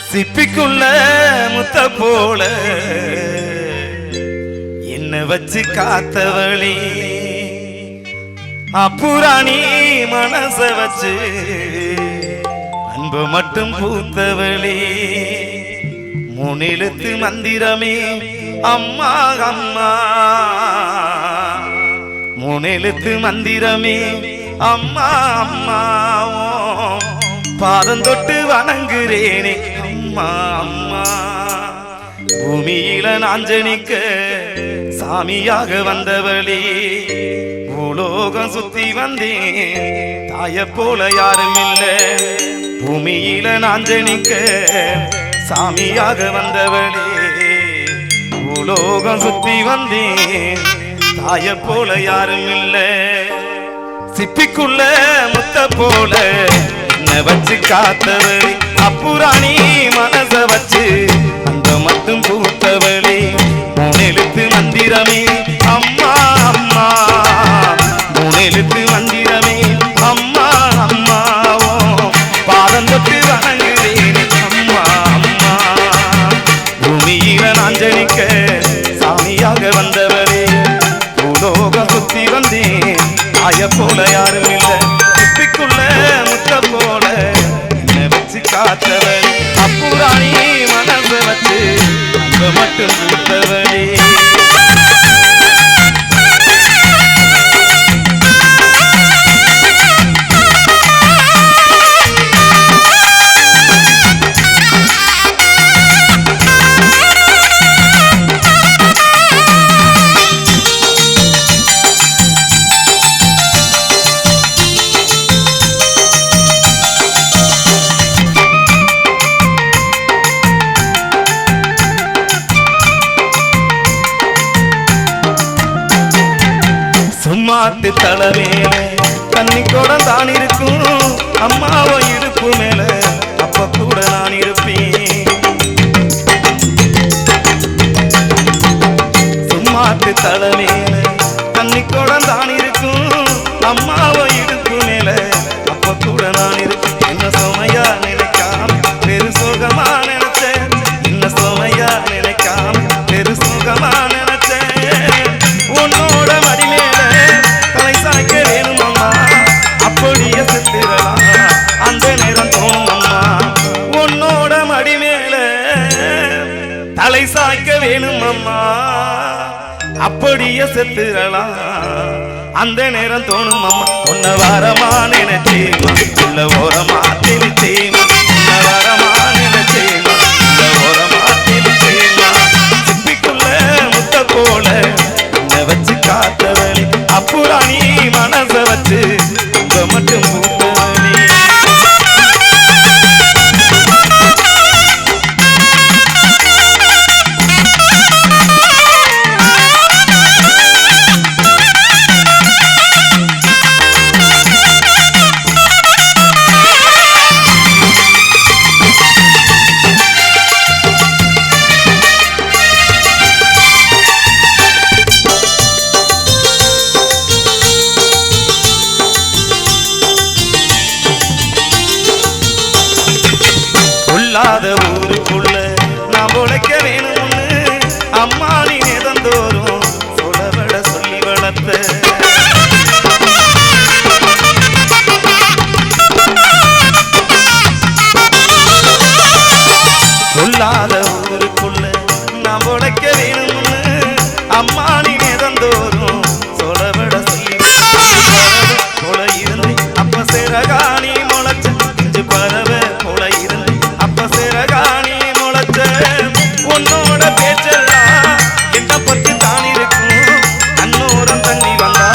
சிப்பிக்குள்ள முத்த போல என்ன வச்சு காத்தவளி அப்புராணி மனச வச்சு அன்பு மட்டும் பூத்தவளி முன்னிழுத்து மந்திரமே அம்மா அம்மா முன்னிழுத்து மந்திரமே அம்மா அம்மா பாதம் தொட்டு வணங்குறேனே அம்மா அம்மா பூமியில நாஞ்சனிக்க சாமியாக வந்தவளே பூலோகம் சுத்தி வந்தேன் தாய போல யாரும் இல்ல பூமியில நாஞ்சனிக்க சாமியாக வந்தவளே பூலோகம் சுத்தி வந்தேன் தாய போல யாரும் இல்ல சிப்பிக்குள்ள முத்த போல வச்சு காத்தவளே அப்புராணி மனச வச்சு அந்த மட்டும் பூத்தவளே மூணெழுத்து மந்திரமே அம்மா அம்மா மூணெழுத்து மந்திரமே அம்மா அம்மா பாதம் தொட்டு வணங்குறேன் அம்மா அம்மா பூமியில நாஞ்சனிக்க சாமியாக வந்தவளே பூலோகம் சுத்தி வந்தேன் தாய போல யாரும் இல்லை சிப்பிக்குள்ள முத்த போல என்ன வச்சு காத்தவளே அப்புராணி மனச வச்சு அங்க மட்டும் பூத்தவளே சும்மாட்டு தலைமையில தண்ணி கூட தான் இருக்கும் அம்மாவை இடுப்பு மேல அப்ப கூட நான் இருப்பேன் சும்மாட்டு தலைமையில தண்ணி கூட தான் இருக்கும் அம்மாவை இடுப்பு மேல அப்ப கூட நான் இருப்பேன் என்ன சுமையா நினைக்காம பெரு சுகமா நினைச்சேன் என்ன சுமையா நினைக்காம பெரு சுகமா நினைச்சேன் உன்னோட மடிமே அப்படியே செத்துறலாம் அந்த நேரம் தோணும் அம்மா உன்னோட மடி மேல தலை சாய்க்க வேணும் அம்மா அப்படியே செத்துறலாம் அந்த நேரம் தோணும் அம்மா உன்ன வாரமா நினைச்சேமா உள்ள ஓரமா தெளிச்சேமா உன்ன வாரமா நினைச்சேமா உள்ள ஓரமா தெளிச்சேமா சிப்பிக்குள்ள முத்த போல உன்னை வச்சு காத்தவளே அப்புராணி மனச வச்சு மட்டும் பூத்தவளே ஊருக்குள்ள நான் உழைக்க வேணும்னு அம்மா நீ நேதந்தோறும் சொல்லவிட சொல்லி வளர்த்த சொல்லாத ஊருக்குள்ள நான் உழைக்க வேணும்னு அம்மா நீ நேதந்தோறும் சொல்லவிட சொல்லி போல இருந்து அப்ப சிறகாணி முளைச்சு இஞ்சு பறவை போல இருந்து அப்ப சிறகாணி முளைச்ச உன்னோட பேச்செல்லாம் என்ன பத்தி தான் இருக்கும் அன்னோரம் தண்ணி வந்தா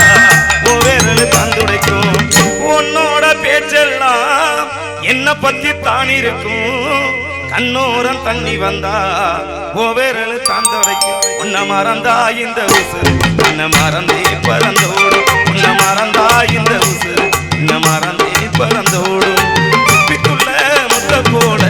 ஓவேரல் தந்துடைக்கும் உன்னோட பேச்செல்லாம் என்ன பத்தி தான் இருக்கும் கண்ணோரம் தண்ணி வந்தா ஓவேரல் தந்துடைக்கும் உன்னை மறந்தா இந்த உசுறு உன்னை மறந்தே பறந்தோடும் உன்னை மறந்தா இந்த உசுறு உன்னை மறந்தே பறந்தோடும் சிப்பிக்குள்ள முத்த போல